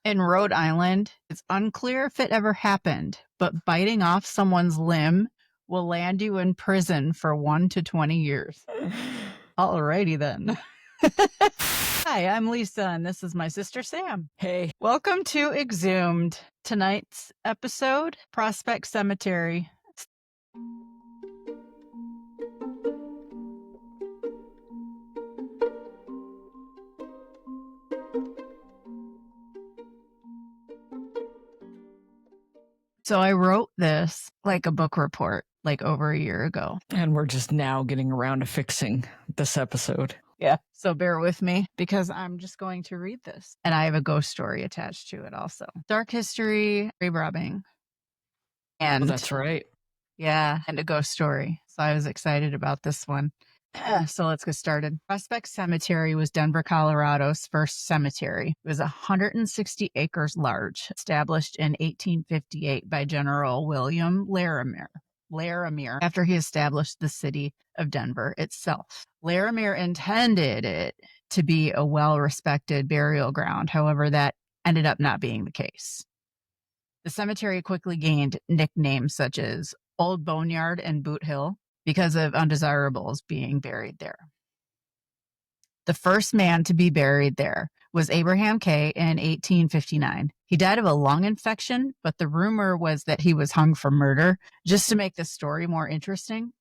In Rhode Island, it's unclear if it ever happened, but biting off someone's limb will land you in prison for 1 to 20 years. Alrighty then. Hi, I'm Lisa, and this is my sister Sam. Hey. Welcome to X-UMED. Tonight's episode, Prospect Cemetery. So I wrote this like a book report like over a year ago. And we're just now getting around to fixing this episode. Yeah. So bear with me because I'm just going to read this. And I have a ghost story attached to it also. Dark history, grave robbing. And that's right. Yeah. And a ghost story. So I was excited about this one. So let's get started. Prospect Cemetery was Denver, Colorado's first cemetery. It was 160 acres large, established in 1858 by General William Larimer after he established the city of Denver itself. Larimer intended it to be a well-respected burial ground. However, that ended up not being the case. The cemetery quickly gained nicknames such as Old Boneyard and Boot Hill because of undesirables being buried there. The first man to be buried there was Abraham K. in 1859. He died of a lung infection, but the rumor was that he was hung for murder, just to make the story more interesting.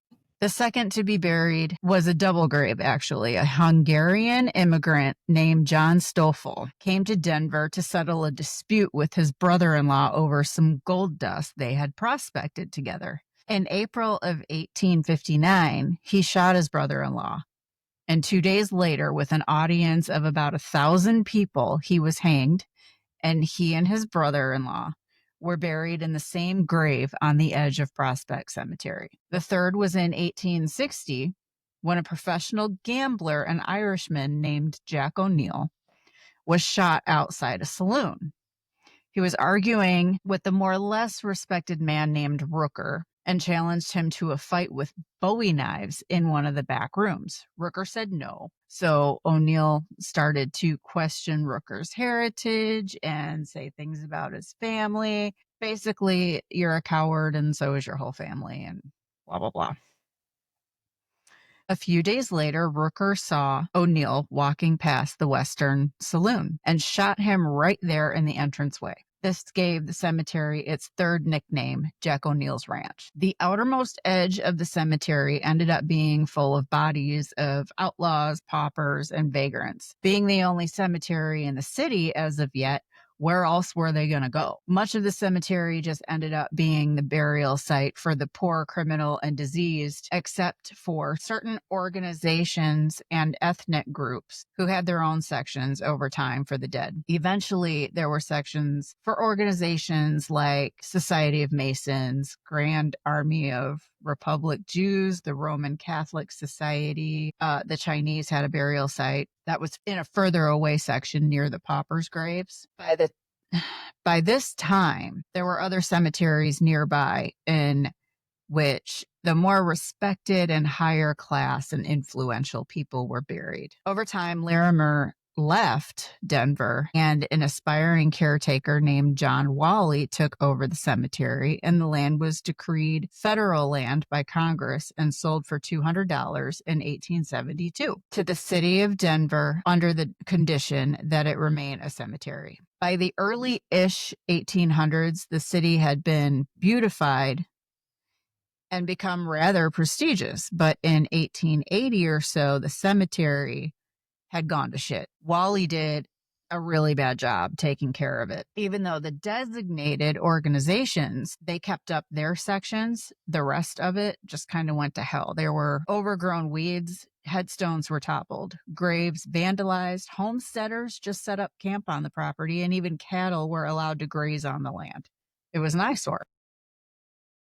The second to be buried was a double grave, actually. A Hungarian immigrant named John Stoffel came to Denver to settle a dispute with his brother-in-law over some gold dust they had prospected together. In April of 1859, he shot his brother-in-law. And 2 days later, with an audience of about 1,000 people, he was hanged, and he and his brother-in-law were buried in the same grave on the edge of Prospect Cemetery. The third was in 1860, when a professional gambler, an Irishman named Jack O'Neill, was shot outside a saloon. He was arguing with a more or less respected man named Rooker and challenged him to a fight with Bowie knives in one of the back rooms. Rooker said no. So O'Neill started to question Rooker's heritage and say things about his family. Basically, you're a coward and so is your whole family and blah, blah, blah. A few days later, Rooker saw O'Neill walking past the Western Saloon and shot him right there in the entranceway. This gave the cemetery its third nickname, Jack O'Neill's Ranch. The outermost edge of the cemetery ended up being full of bodies of outlaws, paupers, and vagrants. Being the only cemetery in the city as of yet, where else were they going to go? Much of the cemetery just ended up being the burial site for the poor, criminal, and diseased, except for certain organizations and ethnic groups who had their own sections over time for the dead. Eventually, there were sections for organizations like Society of Masons, Grand Army of Republic Jews, the Roman Catholic Society. The Chinese had a burial site that was in a further away section near the paupers' graves. By this time, there were other cemeteries nearby in which the more respected and higher class and influential people were buried. Over time, Larimer left Denver, and an aspiring caretaker named John Wally took over the cemetery, and the land was decreed federal land by Congress and sold for $200 in 1872 to the city of Denver under the condition that it remain a cemetery. By the early-ish 1800s, the city had been beautified and become rather prestigious, but in 1880 or so, the cemetery had gone to shit. Wally did a really bad job taking care of it. Even though the designated organizations, they kept up their sections, the rest of it just kind of went to hell. There were overgrown weeds, headstones were toppled, graves vandalized, homesteaders just set up camp on the property, and even cattle were allowed to graze on the land. It was an eyesore.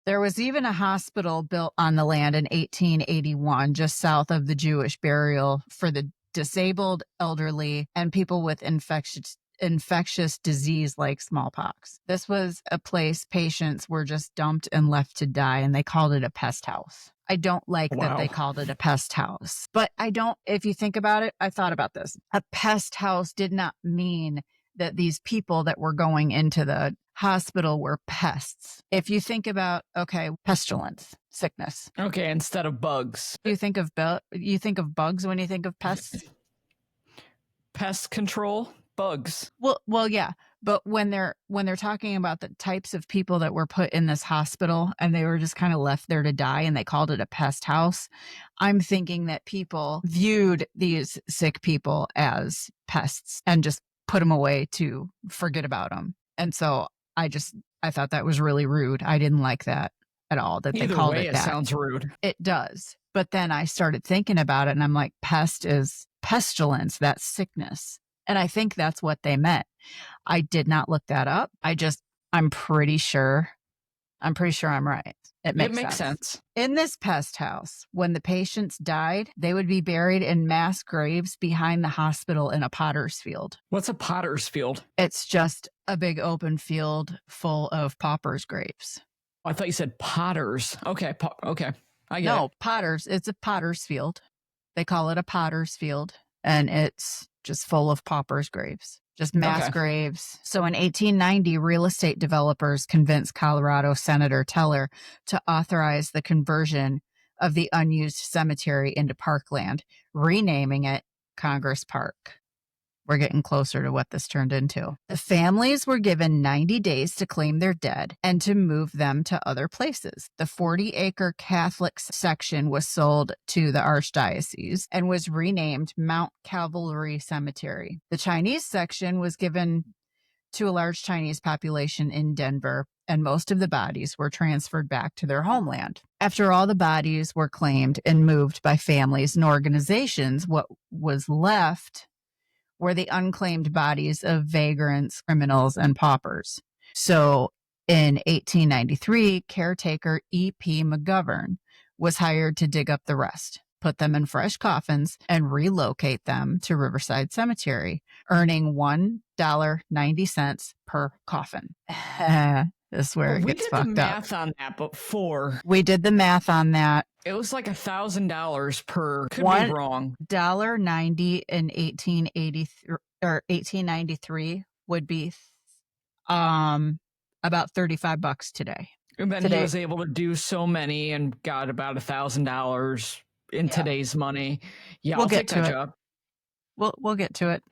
There was even a hospital built on the land in 1881, just south of the Jewish burial for the disabled, elderly, and people with infectious disease like smallpox. This was a place patients were just dumped and left to die, and they called it a pest house. I don't like that they called it a pest house. But if you think about it, I thought about this. A pest house did not mean that these people that were going into the hospital were pests. If you think about, okay, pestilence, sickness. Okay, instead of bugs. You think of bugs when you think of pests? Pest control, bugs. Well, yeah. But when they're talking about the types of people that were put in this hospital and they were just kind of left there to die and they called it a pest house, I'm thinking that people viewed these sick people as pests and just put them away to forget about them. And so I thought that was really rude. I didn't like that at all, that they called it that. It sounds rude. It does. But then I started thinking about it and I'm like, pest is pestilence, that's sickness. And I think that's what they meant. I did not look that up. I'm pretty sure I'm right. It makes sense. In this pest house, when the patients died, they would be buried in mass graves behind the hospital in a potter's field. What's a potter's field? It's just a big open field full of paupers' graves. I thought you said potters. Okay, okay. I get No, it. potters. It's a potter's field. They call it a potter's field, and it's just full of paupers' graves. Just mass graves. So in 1890, real estate developers convinced Colorado Senator Teller to authorize the conversion of the unused cemetery into parkland, renaming it Congress Park. We're getting closer to what this turned into. The families were given 90 days to claim their dead and to move them to other places. The 40-acre Catholic section was sold to the Archdiocese and was renamed Mount Calvary Cemetery. The Chinese section was given to a large Chinese population in Denver, and most of the bodies were transferred back to their homeland. After all the bodies were claimed and moved by families and organizations, what was left were the unclaimed bodies of vagrants, criminals, and paupers. So in 1893, caretaker E.P. McGovern was hired to dig up the rest, put them in fresh coffins, and relocate them to Riverside Cemetery, earning $1.90 per coffin. This is where it gets fucked up. We did the math on that before. We did the math on that. It was like $1,000 per. Could be wrong. $1.90 in 1883 or 1893 would be about $35 today. And then he was able to do so many and got about $1,000 in today's money. Yeah, we'll I'll get take that to it. job. We'll get to it.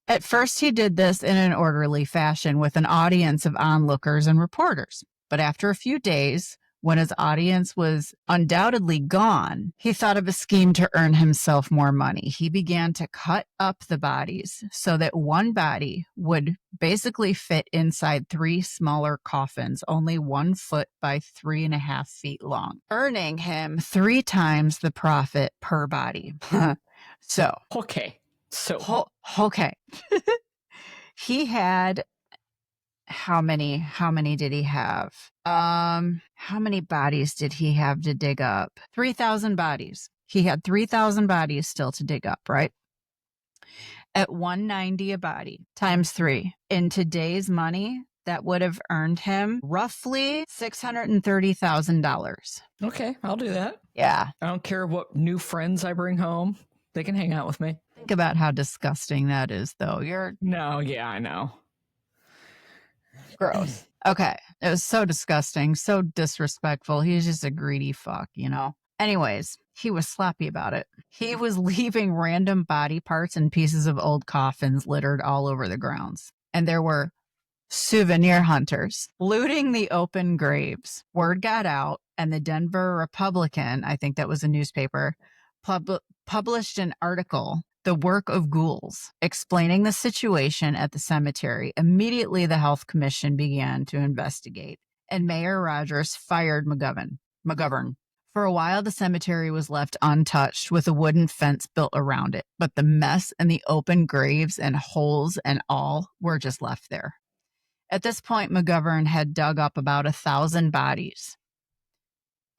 At first, he did this in an orderly fashion with an audience of onlookers and reporters. But after a few days, when his audience was undoubtedly gone, he thought of a scheme to earn himself more money. He began to cut up the bodies so that one body would basically fit inside 3 smaller coffins, only 1 foot by 3.5 feet long, earning him 3 times the profit per body. Okay. He had how many did he have? How many bodies did he have to dig up? 3,000 bodies. He had 3,000 bodies still to dig up, right? At $1.90 a body times 3. In today's money, that would have earned him roughly $630,000. Okay, I'll do that. Yeah. I don't care what new friends I bring home. They can hang out with me. Think about how disgusting that is, though. No, yeah, I know. Gross. Okay. It was so disgusting, so disrespectful. He's just a greedy fuck, you know? Anyways, he was sloppy about it. He was leaving random body parts and pieces of old coffins littered all over the grounds. And there were souvenir hunters looting the open graves. Word got out, and the Denver Republican, I think that was a newspaper, published an article, The Work of Ghouls, explaining the situation at the cemetery. Immediately, the Health Commission began to investigate, and Mayor Rogers fired McGovern. For a while, the cemetery was left untouched with a wooden fence built around it, but the mess and the open graves and holes and all were just left there. At this point, McGovern had dug up about 1,000 bodies,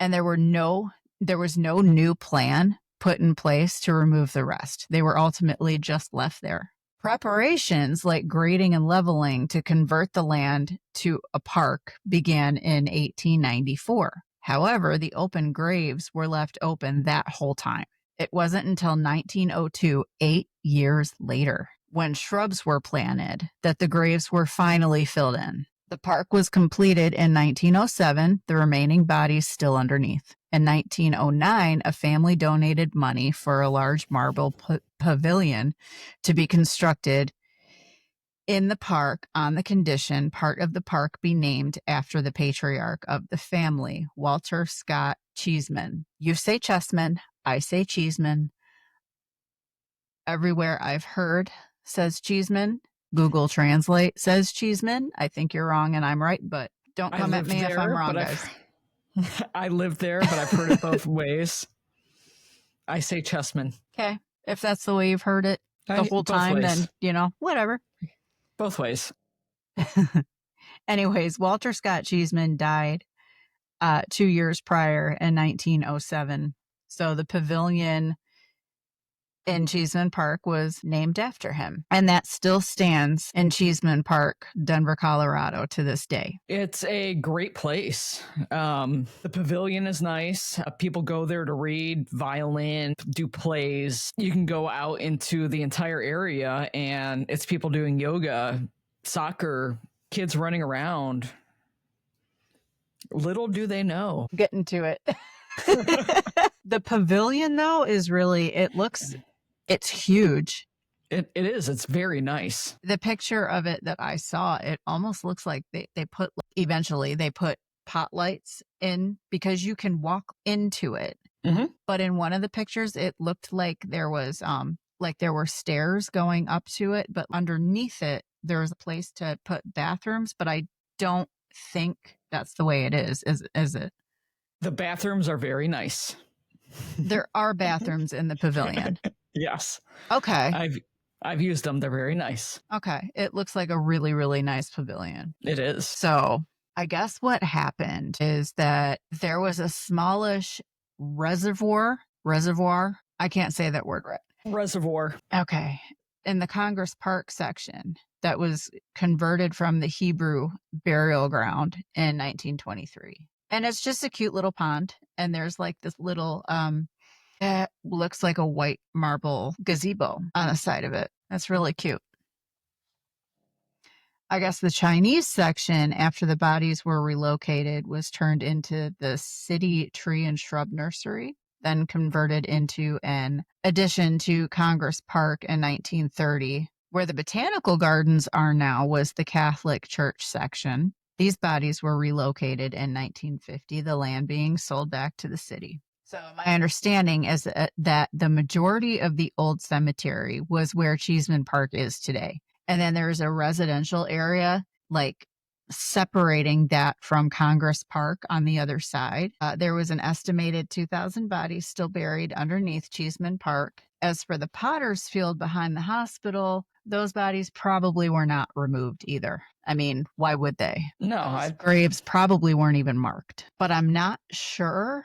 and there was no new plan put in place to remove the rest. They were ultimately just left there. Preparations like grading and leveling to convert the land to a park began in 1894. However, the open graves were left open that whole time. It wasn't until 1902, 8 years later, when shrubs were planted that the graves were finally filled in. The park was completed in 1907, the remaining bodies still underneath. In 1909, a family donated money for a large marble pavilion to be constructed in the park on the condition part of the park be named after the patriarch of the family, Walter Scott Cheesman. You say Chessman, I say Cheesman. Everywhere I've heard says Cheesman. Google Translate says Cheesman. I think you're wrong and I'm right, but don't come at me if I'm wrong, guys. I live there, but I've heard it both ways. I say Chessman. Okay. If that's the way you've heard it the whole time, then, whatever. Both ways. Anyways, Walter Scott Cheesman died 2 years prior in 1907. So the pavilion in Cheesman Park was named after him. And that still stands in Cheesman Park, Denver, Colorado to this day. It's a great place. The pavilion is nice. People go there to read violin, do plays. You can go out into the entire area and it's people doing yoga, soccer, kids running around. Little do they know. Getting to it. The pavilion, though, is really, it's huge. It is. It's very nice. The picture of it that I saw, it almost looks like they put pot lights in because you can walk into it. Mm-hmm. But in one of the pictures, it looked like there was there were stairs going up to it, but underneath it, there was a place to put bathrooms. But I don't think that's the way it is it? The bathrooms are very nice. There are bathrooms in the pavilion. Yes. Okay. I've used them. They're very nice. Okay. It looks like a really, really nice pavilion. It is. So I guess what happened is that there was a smallish reservoir. I can't say that word right. Reservoir. Okay. In the Congress Park section that was converted from the Hebrew burial ground in 1923. And it's just a cute little pond. And there's like this little, it looks like a white marble gazebo on the side of it. That's really cute. I guess the Chinese section, after the bodies were relocated, was turned into the city tree and shrub nursery, then converted into an addition to Congress Park in 1930. Where the botanical gardens are now was the Catholic Church section. These bodies were relocated in 1950, the land being sold back to the city. So my understanding is that the majority of the old cemetery was where Cheesman Park is today. And then there's a residential area like separating that from Congress Park on the other side. There was an estimated 2,000 bodies still buried underneath Cheesman Park. As for the Potter's Field behind the hospital, those bodies probably were not removed either. I mean, why would they? No, graves probably weren't even marked. But I'm not sure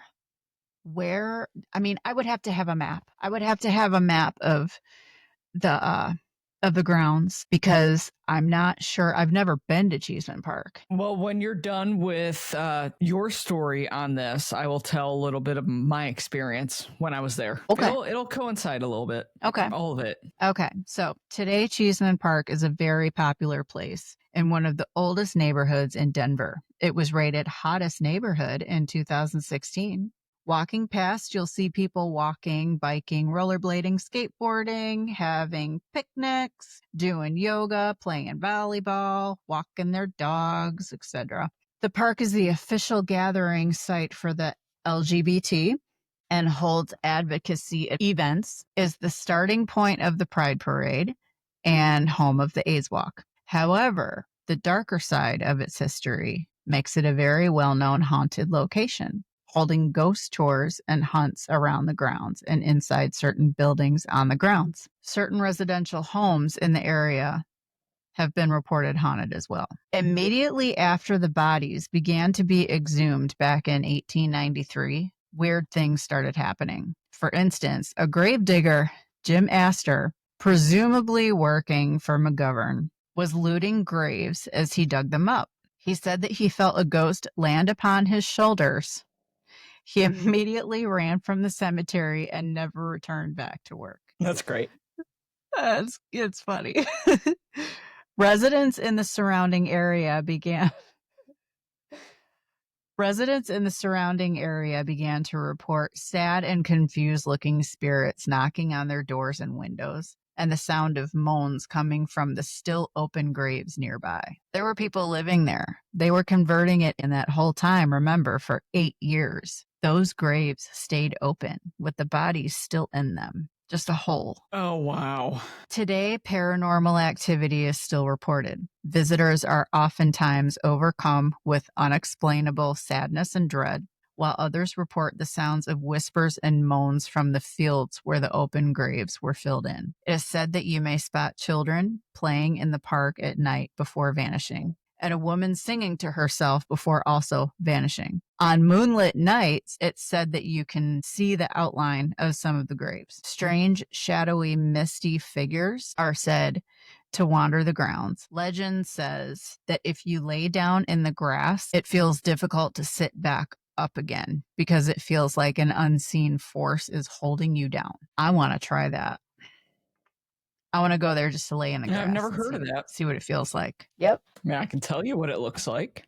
where. I mean, I would have to have a map. I would have to have a map of the grounds because I'm not sure. I've never been to Cheesman Park. Well, when you're done with your story on this, I will tell a little bit of my experience when I was there. Okay. It'll coincide a little bit. Okay. All of it. Okay. So today, Cheesman Park is a very popular place in one of the oldest neighborhoods in Denver. It was rated hottest neighborhood in 2016. Walking past, you'll see people walking, biking, rollerblading, skateboarding, having picnics, doing yoga, playing volleyball, walking their dogs, etc. The park is the official gathering site for the LGBT and holds advocacy events, is the starting point of the Pride Parade, and home of the AIDS Walk. However, the darker side of its history makes it a very well-known haunted location, holding ghost tours and hunts around the grounds and inside certain buildings on the grounds. Certain residential homes in the area have been reported haunted as well. Immediately after the bodies began to be exhumed back in 1893, weird things started happening. For instance, a gravedigger, Jim Astor, presumably working for McGovern, was looting graves as he dug them up. He said that he felt a ghost land upon his shoulders. He immediately ran from the cemetery and never returned back to work. That's great. It's funny. Residents in the surrounding area began to report sad and confused looking spirits knocking on their doors and windows, and the sound of moans coming from the still open graves nearby. There were people living there. They were converting it in that whole time, remember, for 8 years. Those graves stayed open with the bodies still in them. Just a hole. Oh, wow. Today, paranormal activity is still reported. Visitors are oftentimes overcome with unexplainable sadness and dread, while others report the sounds of whispers and moans from the fields where the open graves were filled in. It is said that you may spot children playing in the park at night before vanishing, and a woman singing to herself before also vanishing. On moonlit nights, it's said that you can see the outline of some of the graves. Strange, shadowy, misty figures are said to wander the grounds. Legend says that if you lay down in the grass, it feels difficult to sit back up again because it feels like an unseen force is holding you down. I want to try that. I want to go there just to lay in the grass. I've never heard of that. See what it feels like. Yep. I mean, I can tell you what it looks like.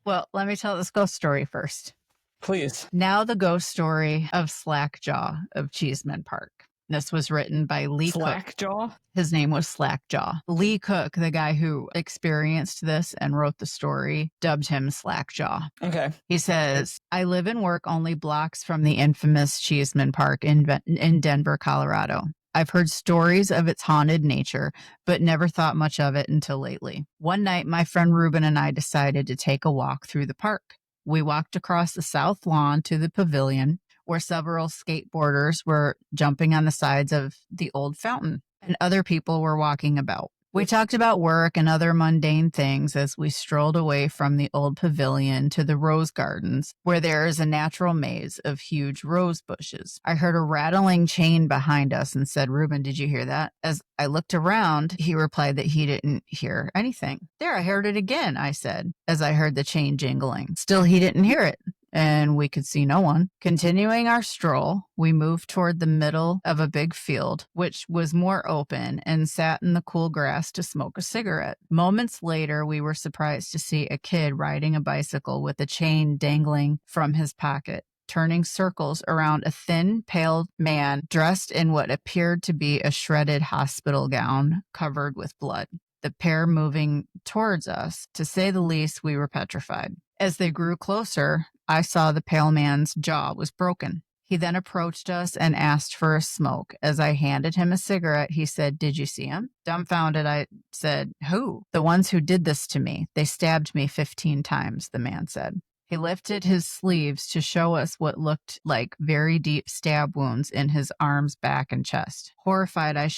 Well, let me tell this ghost story first. Please. Now the ghost story of Slackjaw of Cheesman Park. This was written by Lee Cook. Slackjaw? His name was Slackjaw. Lee Cook, the guy who experienced this and wrote the story, dubbed him Slackjaw. Okay. He says, I live and work only blocks from the infamous Cheesman Park in Denver, Colorado. I've heard stories of its haunted nature, but never thought much of it until lately. One night, my friend Ruben and I decided to take a walk through the park. We walked across the south lawn to the pavilion, where several skateboarders were jumping on the sides of the old fountain, and other people were walking about. We talked about work and other mundane things as we strolled away from the old pavilion to the rose gardens, where there is a natural maze of huge rose bushes. I heard a rattling chain behind us and said, Ruben, did you hear that? As I looked around, he replied that he didn't hear anything. There, I heard it again, I said, as I heard the chain jingling. Still, he didn't hear it, and we could see no one. Continuing our stroll, we moved toward the middle of a big field, which was more open, and sat in the cool grass to smoke a cigarette. Moments later, we were surprised to see a kid riding a bicycle with a chain dangling from his pocket, turning circles around a thin, pale man dressed in what appeared to be a shredded hospital gown covered with blood. The pair moving towards us. To say the least, we were petrified. As they grew closer, I saw the pale man's jaw was broken. He then approached us and asked for a smoke. As I handed him a cigarette, he said, did you see him? Dumbfounded, I said, who? The ones who did this to me. They stabbed me 15 times, the man said. He lifted his sleeves to show us what looked like very deep stab wounds in his arms, back, and chest. Horrified, I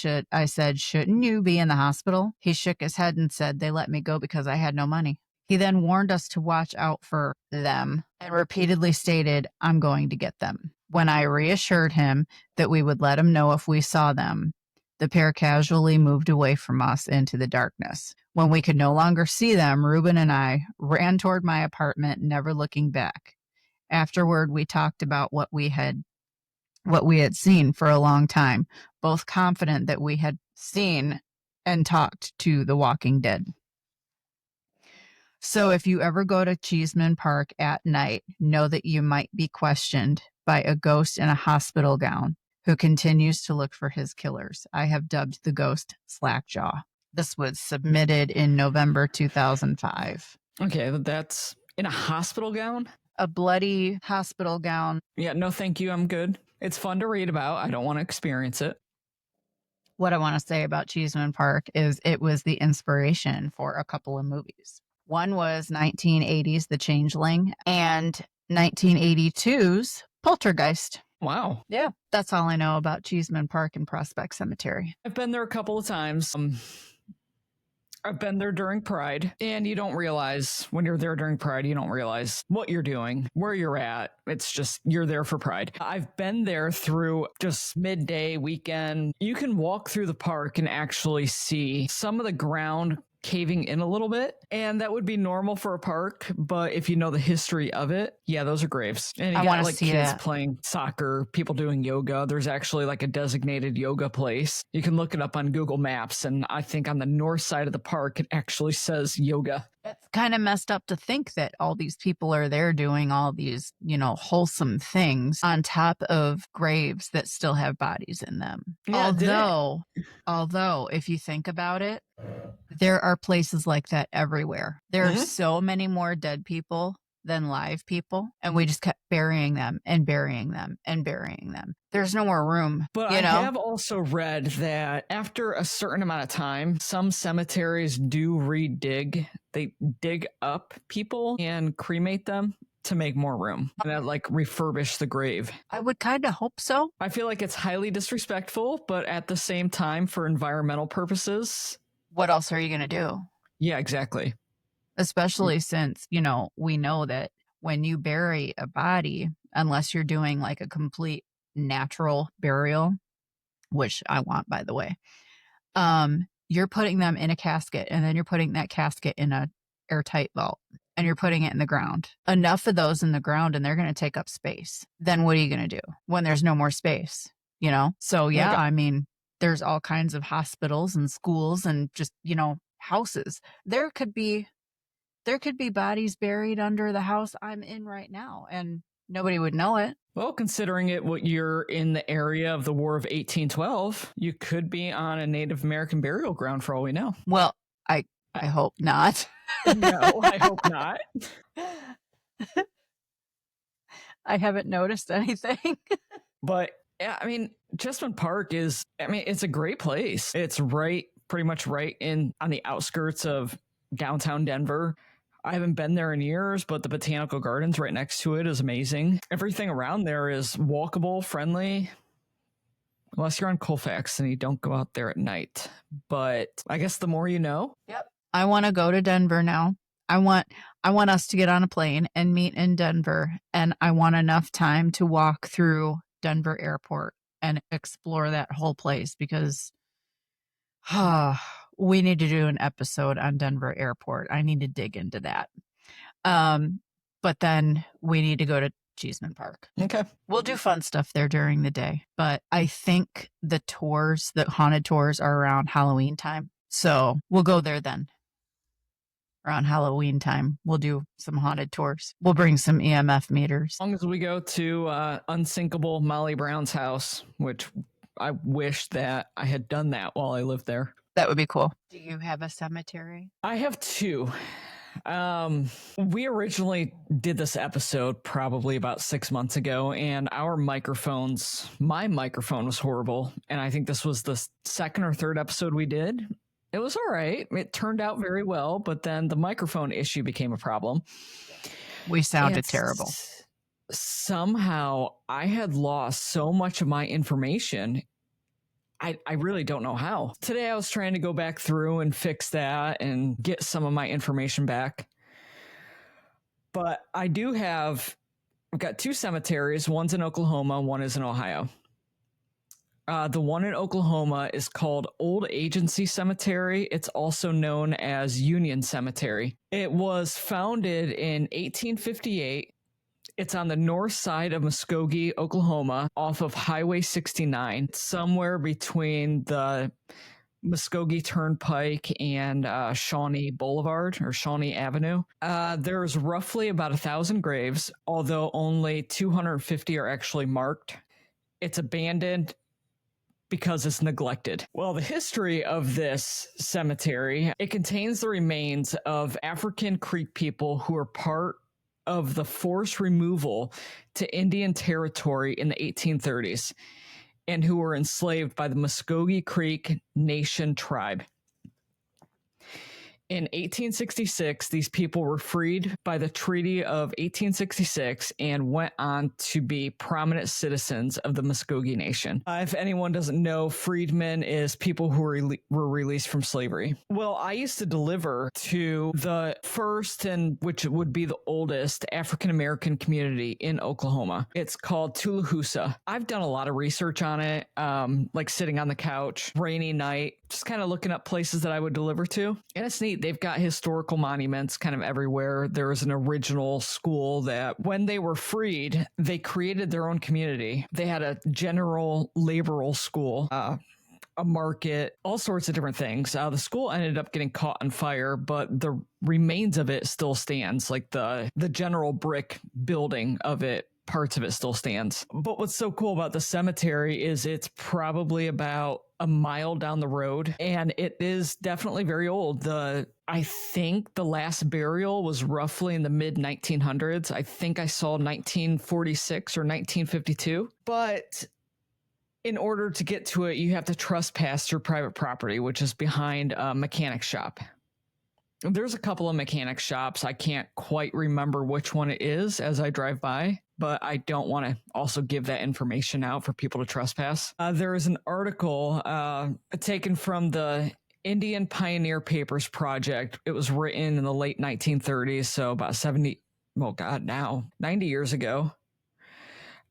said, shouldn't you be in the hospital? He shook his head and said, they let me go because I had no money. He then warned us to watch out for them and repeatedly stated, I'm going to get them. When I reassured him that we would let him know if we saw them, the pair casually moved away from us into the darkness. When we could no longer see them, Ruben and I ran toward my apartment, never looking back. Afterward, we talked about what we had seen for a long time, both confident that we had seen and talked to the walking dead. So if you ever go to Cheesman Park at night, know that you might be questioned by a ghost in a hospital gown who continues to look for his killers. I have dubbed the ghost Slackjaw. This was submitted in November 2005. Okay, that's in a hospital gown? A bloody hospital gown. Yeah, no thank you, I'm good. It's fun to read about. I don't want to experience it. What I want to say about Cheesman Park is it was the inspiration for a couple of movies. One was 1980's The Changeling and 1982's Poltergeist. Wow. Yeah, that's all I know about Cheesman Park and Prospect Cemetery. I've been there a couple of times. I've been there during Pride, and you don't realize when you're there during Pride, you don't realize what you're doing, where you're at. It's just you're there for Pride. I've been there through just midday weekend. You can walk through the park and actually see some of the ground caving in a little bit. And that would be normal for a park. But if you know the history of it, yeah, those are graves. And you I got wanna like see kids that. playing soccer, people doing yoga. There's actually like a designated yoga place. You can look it up on Google Maps. And I think on the north side of the park, it actually says yoga. It's kind of messed up to think that all these people are there doing all these, wholesome things on top of graves that still have bodies in them. Yeah, Although, if you think about it, there are places like that everywhere. There are so many more dead people than live people, and we just kept burying them and burying them and burying them. There's no more room. But I have also read that after a certain amount of time, some cemeteries do redig. They dig up people and cremate them to make more room and that, like, refurbish the grave. I would kind of hope so. I feel like it's highly disrespectful, but at the same time, for environmental purposes. What else are you going to do? Yeah, exactly. Especially since, we know that when you bury a body, unless you're doing like a complete natural burial, which I want, by the way, you're putting them in a casket, and then you're putting that casket in a airtight vault, and you're putting it in the ground. Enough of those in the ground, and they're going to take up space. Then what are you going to do when there's no more space? So yeah, I mean, there's all kinds of hospitals and schools and just, houses. There could be bodies buried under the house I'm in right now, and nobody would know it. Well, considering what you're in the area of the War of 1812, you could be on a Native American burial ground for all we know. Well, I hope not. No, I hope not. I haven't noticed anything. But yeah, I mean, Cheesman Park it's a great place. It's pretty much right on the outskirts of downtown Denver. I haven't been there in years, but the botanical gardens right next to it is amazing. Everything around there is walkable, friendly, unless you're on Colfax and you don't go out there at night. But I guess the more you know. Yep. I want to go to Denver now. I want us to get on a plane and meet in Denver, and I want enough time to walk through Denver Airport and explore that whole place, because we need to do an episode on Denver Airport. I need to dig into that. But then we need to go to Cheesman Park. Okay. We'll do fun stuff there during the day. But I think the haunted tours are around Halloween time. So we'll go there then. Around Halloween time, we'll do some haunted tours. We'll bring some EMF meters. As long as we go to unsinkable Molly Brown's house, which I wish that I had done that while I lived there. That would be cool. Do you have a cemetery? I have two. We originally did this episode probably about 6 months ago, and my microphone was horrible. And I think this was the second or third episode we did. It was all right. It turned out very well, but then the microphone issue became a problem. We sounded terrible. Somehow I had lost so much of my information. I really don't know how. Today I was trying to go back through and fix that and get some of my information back. But I've got two cemeteries. One's in Oklahoma, one is in Ohio. The one in Oklahoma is called Old Agency Cemetery. It's also known as Union Cemetery. It was founded in 1858. It's on the north side of Muskogee, Oklahoma, off of Highway 69, somewhere between the Muskogee Turnpike and Shawnee Boulevard or Shawnee Avenue. There's roughly about 1,000 graves, although only 250 are actually marked. It's abandoned because it's neglected. Well, the history of this cemetery, it contains the remains of African Creek people who are part of the forced removal to Indian Territory in the 1830s and who were enslaved by the Muskogee Creek Nation tribe. In 1866, these people were freed by the Treaty of 1866 and went on to be prominent citizens of the Muskogee Nation. If anyone doesn't know, freedmen is people who were released from slavery. Well, I used to deliver to the first and which would be the oldest African-American community in Oklahoma. It's called Tulahusa. I've done a lot of research on it, like sitting on the couch, rainy night, just kind of looking up places that I would deliver to. And it's neat. They've got historical monuments kind of everywhere. There was an original school that when they were freed, they created their own community. They had a general laboral school, a market, all sorts of different things. The school ended up getting caught on fire, but the remains of it still stands. Like the general brick building of it, parts of it still stands. But what's so cool about the cemetery is it's probably about a mile down the road, and it is definitely very old. I think the last burial was roughly in the mid 1900s. I think I saw 1946 or 1952. But in order to get to it, you have to trespass through private property, which is behind a mechanic shop. There's a couple of mechanic shops. I can't quite remember which one it is as I drive by, but I don't want to also give that information out for people to trespass. There is an article taken from the Indian Pioneer Papers Project. It was written in the late 1930s, so about 90 years ago.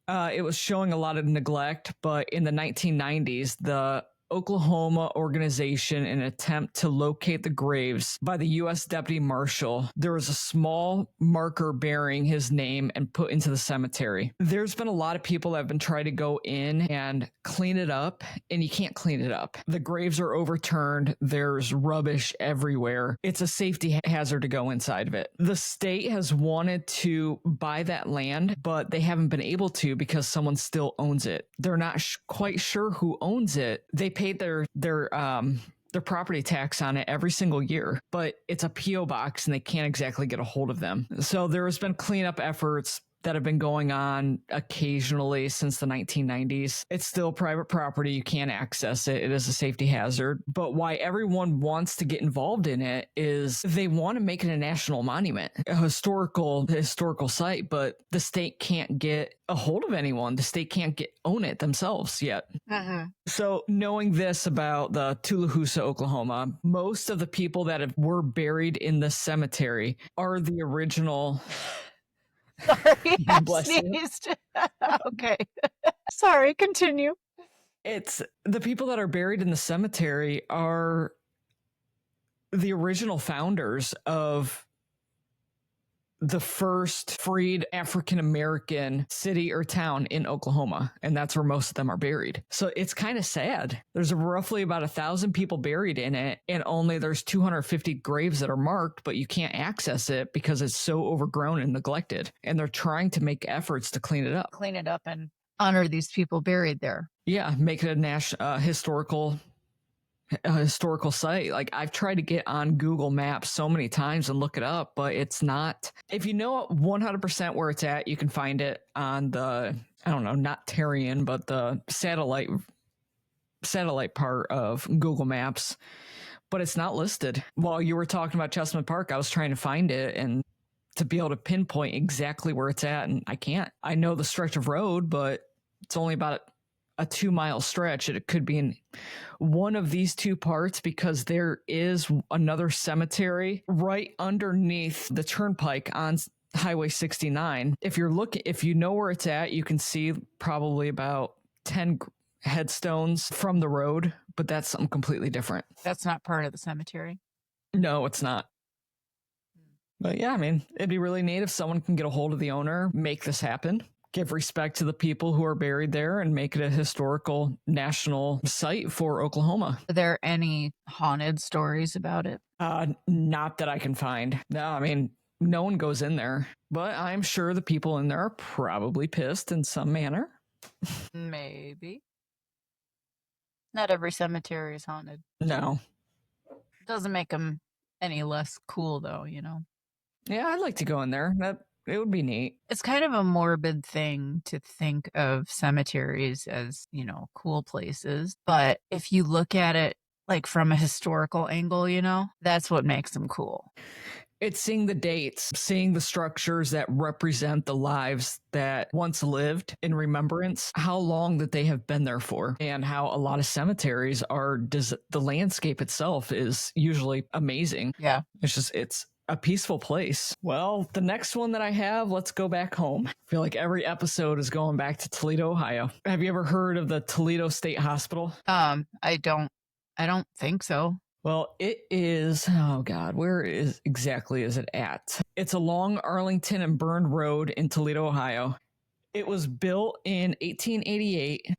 It was showing a lot of neglect, but in the 1990s, the Oklahoma organization in an attempt to locate the graves by the U.S. Deputy Marshal, there was a small marker bearing his name and put into the cemetery. There's been a lot of people that have been trying to go in and clean it up, and you can't clean it up. The graves are overturned. There's rubbish everywhere. It's a safety hazard to go inside of it. The state has wanted to buy that land, but they haven't been able to because someone still owns it. They're not quite sure who owns it. They paid their property tax on it every single year, but it's a P.O. box and they can't exactly get a hold of them. So there has been cleanup efforts that have been going on occasionally since the 1990s. It's still private property. You can't access it. It is a safety hazard. But why everyone wants to get involved in it is they want to make it a national monument, a historical site, but the state can't get a hold of anyone. The state can't own it themselves yet. So knowing this about the Tulahusa, Oklahoma, most of the people that were buried in the cemetery are the original... Sorry, I Bless you. sneezed. Okay. Sorry, continue. It's the people that are buried in the cemetery are the original founders of the first freed African-American city or town in Oklahoma. And that's where most of them are buried. So it's kind of sad. There's roughly about 1,000 people buried in it, and only there's 250 graves that are marked, but you can't access it because it's so overgrown and neglected. And they're trying to make efforts to clean it up. Clean it up and honor these people buried there. Yeah, make it a national historical site. Like, I've tried to get on Google Maps so many times and look it up, but it's not. If you know 100% where it's at, you can find it on the, I don't know, not Terrian, but the satellite part of Google Maps, but it's not listed. While you were talking about Cheesman Park, I was trying to find it and to be able to pinpoint exactly where it's at, and I can't. I know the stretch of road, but it's only about a 2-mile stretch. It could be in one of these two parts because there is another cemetery right underneath the turnpike on Highway 69. If you know where it's at, you can see probably about 10 headstones from the road, but that's something completely different. That's not part of the cemetery. No, it's not. But yeah, I mean, it'd be really neat if someone can get a hold of the owner, make this happen. Give respect to the people who are buried there and make it a historical national site for Oklahoma. Are there any haunted stories about it? Not that I can find. No, I mean, no one goes in there, but I'm sure the people in there are probably pissed in some manner. Maybe. Not every cemetery is haunted. No. Doesn't make them any less cool, though, you know? Yeah, I'd like to go in there. It would be neat. It's kind of a morbid thing to think of cemeteries as, you know, cool places. But if you look at it like from a historical angle, you know? That's what makes them cool. It's seeing the dates, seeing the structures that represent the lives that once lived in remembrance, how long that they have been there for, and how a lot of cemeteries are, the landscape itself is usually amazing. Yeah. It's a peaceful place. Well, the next one that I have, let's go back home. I feel like every episode is going back to Toledo, Ohio. Have you ever heard of the Toledo State Hospital? I don't think so. Well, it is, oh God, where is it at? It's along Arlington and Burned Road in Toledo, Ohio. It was built in 1888,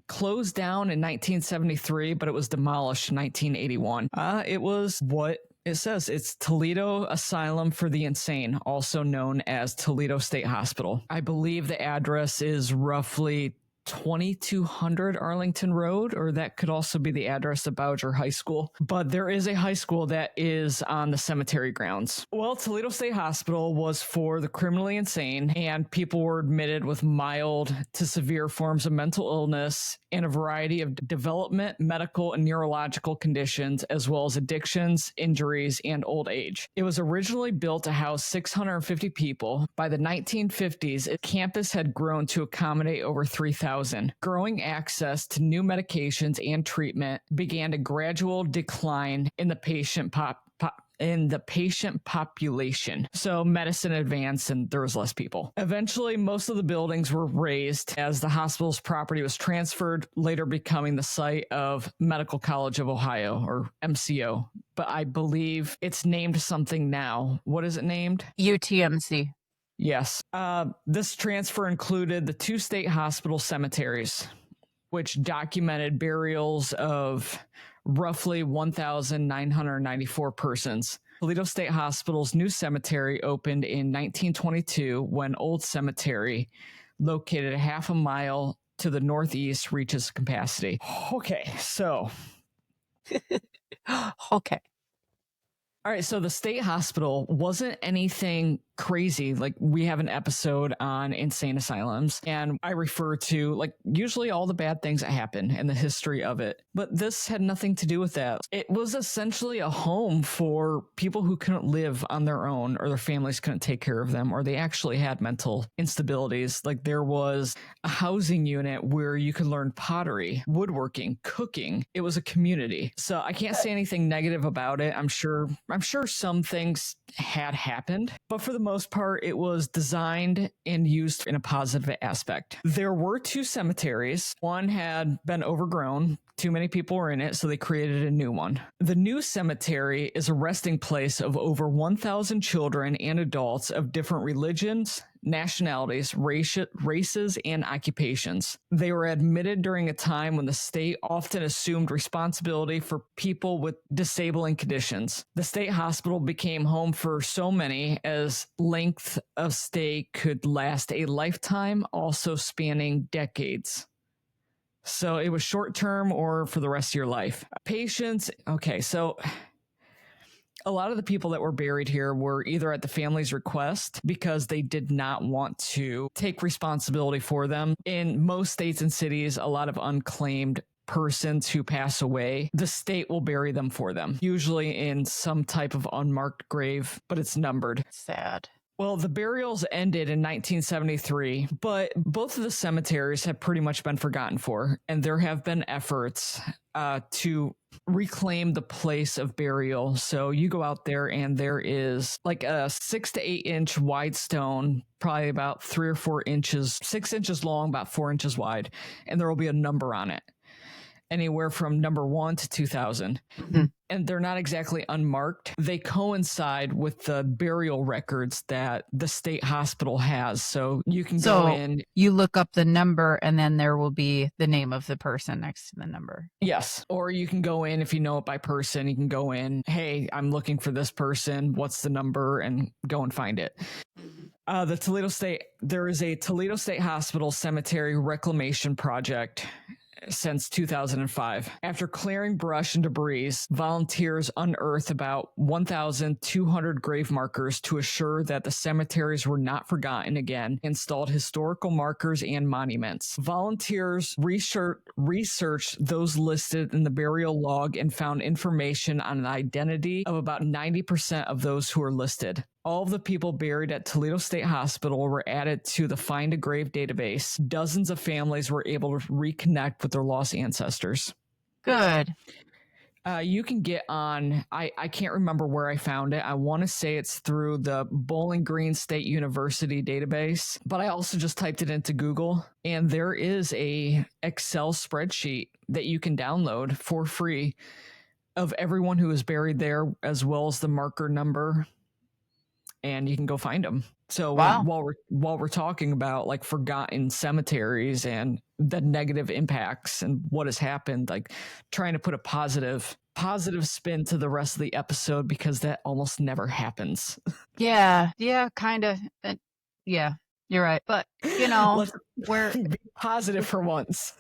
closed down in 1973, but it was demolished in 1981. It was what it says. It's Toledo Asylum for the Insane, also known as Toledo State Hospital. I believe the address is roughly 2200 Arlington Road, or that could also be the address of Bowser High School. But there is a high school that is on the cemetery grounds. Well, Toledo State Hospital was for the criminally insane, and people were admitted with mild to severe forms of mental illness and a variety of development, medical, and neurological conditions, as well as addictions, injuries, and old age. It was originally built to house 650 people. By the 1950s, its campus had grown to accommodate over 3,000. Growing access to new medications and treatment began a gradual decline in the patient population. So medicine advanced and there was less people. Eventually, most of the buildings were razed as the hospital's property was transferred, later becoming the site of Medical College of Ohio, or MCO. But I believe it's named something now. What is it named? UTMC. Yes. This transfer included the 2 state hospital cemeteries, which documented burials of roughly 1,994 persons. Toledo State Hospital's new cemetery opened in 1922 when Old Cemetery, located a half a mile to the northeast, reaches capacity. Okay, so. Okay. All right, so the state hospital wasn't anything crazy. Like, we have an episode on insane asylums, and I refer to, like, usually all the bad things that happen and the history of it. But this had nothing to do with that. It was essentially a home for people who couldn't live on their own, or their families couldn't take care of them, or they actually had mental instabilities. Like, there was a housing unit where you could learn pottery, woodworking, cooking. It was a community. So I can't say anything negative about it. I'm sure some things had happened, but for the most part, it was designed and used in a positive aspect. There were 2 cemeteries. One had been overgrown. Too many people were in it, so they created a new one. The new cemetery is a resting place of over 1,000 children and adults of different religions, nationalities, races, and occupations. They were admitted during a time when the state often assumed responsibility for people with disabling conditions. The state hospital became home for so many as length of stay could last a lifetime, also spanning decades. So it was short term or for the rest of your life. Patients, okay, so a lot of the people that were buried here were either at the family's request because they did not want to take responsibility for them. In most states and cities, a lot of unclaimed persons who pass away, the state will bury them for them, usually in some type of unmarked grave, but it's numbered. Sad. Well, the burials ended in 1973, but both of the cemeteries have pretty much been forgotten for, and there have been efforts to reclaim the place of burial. So you go out there and there is like a 6 to 8 inch wide stone, probably about 3 or 4 inches, 6 inches long, about 4 inches wide, and there will be a number on it. Anywhere from number 1 to 2000. Mm-hmm. And they're not exactly unmarked. They coincide with the burial records that the state hospital has. So you can go in. You look up the number and then there will be the name of the person next to the number. Yes. Or you can go in, if you know it by person, you can go in, hey, I'm looking for this person. What's the number? And go and find it. There is a Toledo State Hospital Cemetery Reclamation Project. since 2005. After clearing brush and debris, volunteers unearthed about 1,200 grave markers to assure that the cemeteries were not forgotten again, installed historical markers and monuments. Volunteers researched those listed in the burial log and found information on the identity of about 90% of those who were listed. All of the people buried at Toledo State Hospital were added to the Find a Grave database. Dozens of families were able to reconnect with their lost ancestors. Good. You can get on, I can't remember where I found it. I want to say it's through the Bowling Green State University database, but I also just typed it into Google, and there is a Excel spreadsheet that you can download for free of everyone who is buried there, as well as the marker number, and you can go find them. So Wow. while we're talking about like forgotten cemeteries and the negative impacts and what has happened, like trying to put a positive spin to the rest of the episode, because that almost never happens. Yeah, kind of. Yeah, you're right. But, Let's we're be positive for once.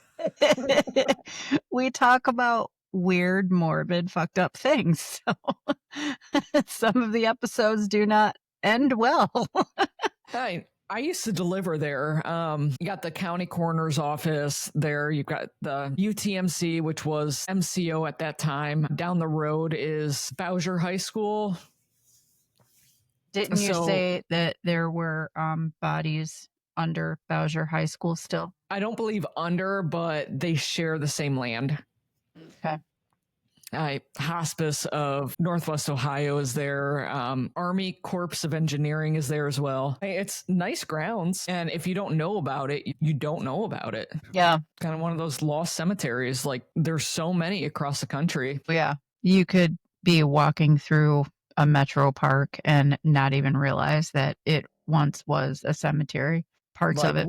we talk about weird, morbid, fucked up things. So some of the episodes do not end well. I used to deliver there. You got the county coroner's office there. You've got the UTMC, which was MCO at that time. Down the road is Bowser High School. Didn't you say that there were bodies under Bowser High School still? I don't believe under, but they share the same land. Okay. Hospice of Northwest Ohio is there. Army Corps of Engineering is there as well. It's nice grounds, and if you don't know about it, you don't know about it. Yeah. Kind of one of those lost cemeteries. Like, there's so many across the country. Yeah. You could be walking through a metro park and not even realize that it once was a cemetery. Parts of it.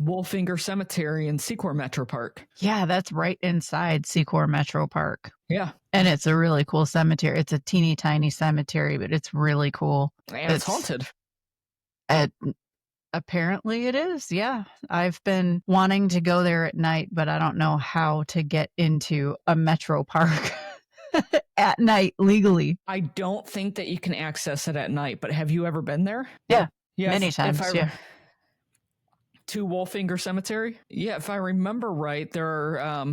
Wolfinger Cemetery in Secor Metro Park. Yeah, that's right inside Secor Metro Park. Yeah. And it's a really cool cemetery. It's a teeny tiny cemetery, but it's really cool. And it's haunted. Apparently it is. Yeah. I've been wanting to go there at night, but I don't know how to get into a metro park at night legally. I don't think that you can access it at night, but have you ever been there? Yeah. Many times. Yeah. To Wolfinger Cemetery? Yeah, if I remember right, there are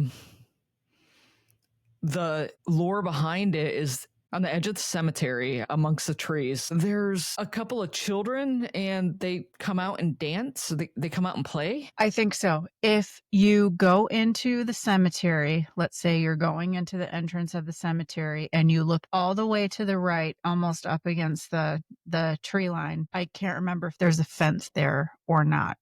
the lore behind it is on the edge of the cemetery amongst the trees. There's a couple of children and they come out and dance. They come out and play. I think so. If you go into the cemetery, let's say you're going into the entrance of the cemetery and you look all the way to the right, almost up against the tree line. I can't remember if there's a fence there or not.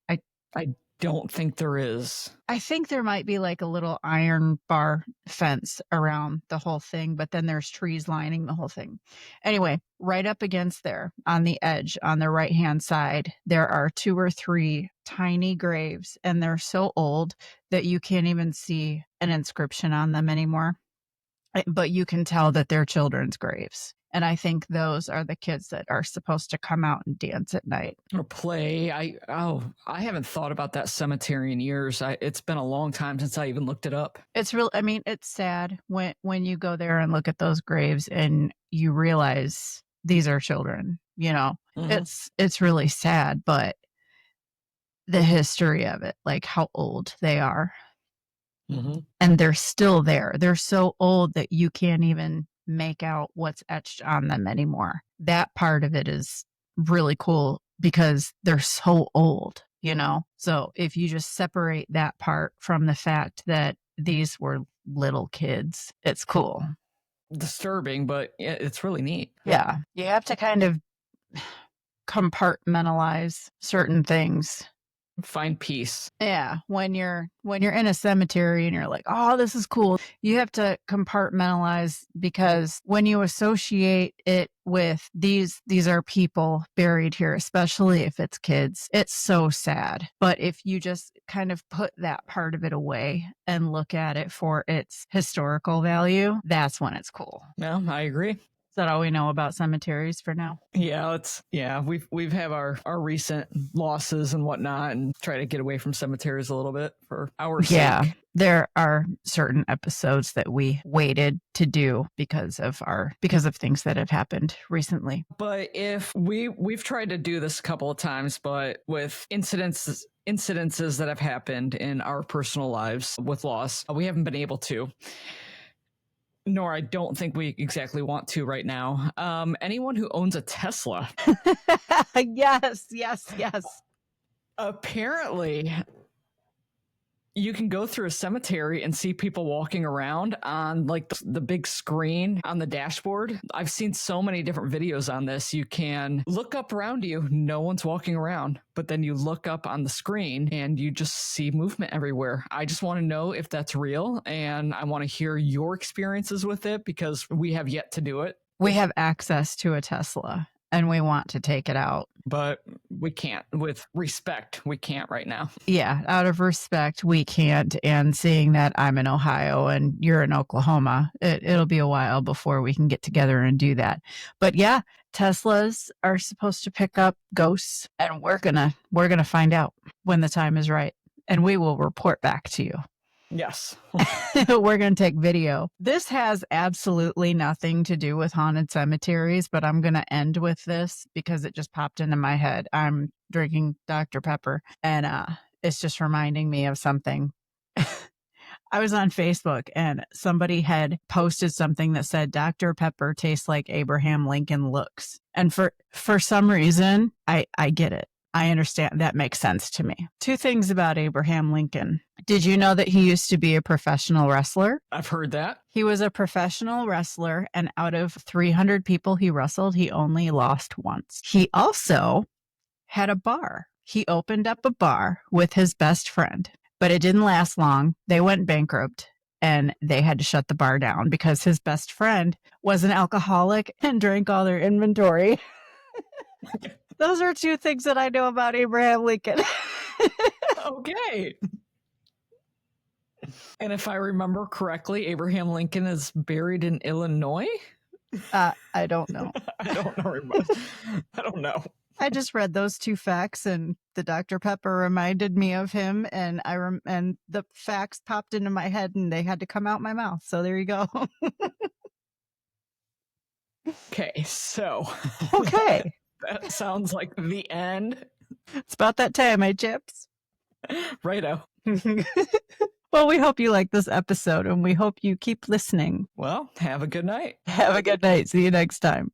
I don't think there is. I think there might be like a little iron bar fence around the whole thing, but then there's trees lining the whole thing. Anyway, right up against there on the edge, on the right-hand side, there are 2 or 3 tiny graves, and they're so old that you can't even see an inscription on them anymore. But you can tell that they're children's graves. And I think those are the kids that are supposed to come out and dance at night. Or play. I haven't thought about that cemetery in years. It's been a long time since I even looked it up. It's real. I mean, it's sad when you go there and look at those graves and you realize these are children, Mm-hmm. It's really sad, but the history of it, like how old they are. Mm-hmm. And they're still there. They're so old that you can't even make out what's etched on them anymore. That part of it is really cool because they're so old, So if you just separate that part from the fact that these were little kids, it's cool. Disturbing, but it's really neat. Yeah. You have to kind of compartmentalize certain things. Find peace. Yeah, when you're in a cemetery and you're like, oh, this is cool, you have to compartmentalize, because when you associate it with these are people buried here, especially if it's kids, it's so sad. But if you just kind of put that part of it away and look at it for its historical value, that's when it's cool. Yeah, I agree. that all we know about cemeteries for now? We've had our recent losses and whatnot, and try to get away from cemeteries a little bit for our sake. There are certain episodes that we waited to do because of things that have happened recently. But if we've tried to do this a couple of times, but with incidences that have happened in our personal lives with loss, we haven't been able to. Nor I don't think we exactly want to right now. Anyone who owns a Tesla. Yes. Apparently, you can go through a cemetery and see people walking around on like the big screen on the dashboard. I've seen so many different videos on this. You can look up around you, no one's walking around, but then you look up on the screen and you just see movement everywhere. I just want to know if that's real, and I want to hear your experiences with it because we have yet to do it. We have access to a Tesla and we want to take it out. But we can't. With respect, we can't right now. Yeah, out of respect, we can't. And seeing that I'm in Ohio and you're in Oklahoma, it'll be a while before we can get together and do that. But yeah, Teslas are supposed to pick up ghosts, and we're gonna find out when the time is right, and we will report back to you. Yes. We're going to take video. This has absolutely nothing to do with haunted cemeteries, but I'm going to end with this because it just popped into my head. I'm drinking Dr. Pepper, and it's just reminding me of something. I was on Facebook and somebody had posted something that said Dr. Pepper tastes like Abraham Lincoln looks. And for some reason, I get it. I understand. That makes sense to me. 2 things about Abraham Lincoln. Did you know that he used to be a professional wrestler? I've heard that. He was a professional wrestler, and out of 300 people he wrestled, he only lost once. He also had a bar. He opened up a bar with his best friend, but it didn't last long. They went bankrupt, and they had to shut the bar down because his best friend was an alcoholic and drank all their inventory. Those are 2 things that I know about Abraham Lincoln. Okay. And if I remember correctly, Abraham Lincoln is buried in Illinois? I don't know. I don't know. I just read those 2 facts, and the Dr. Pepper reminded me of him, and and the facts popped into my head, and they had to come out my mouth. So there you go. Okay, so. Okay. That sounds like the end. It's about that time, eh, Chips? Righto. Well, we hope you like this episode, and we hope you keep listening. Well, have a good night. Have a good night. See you next time.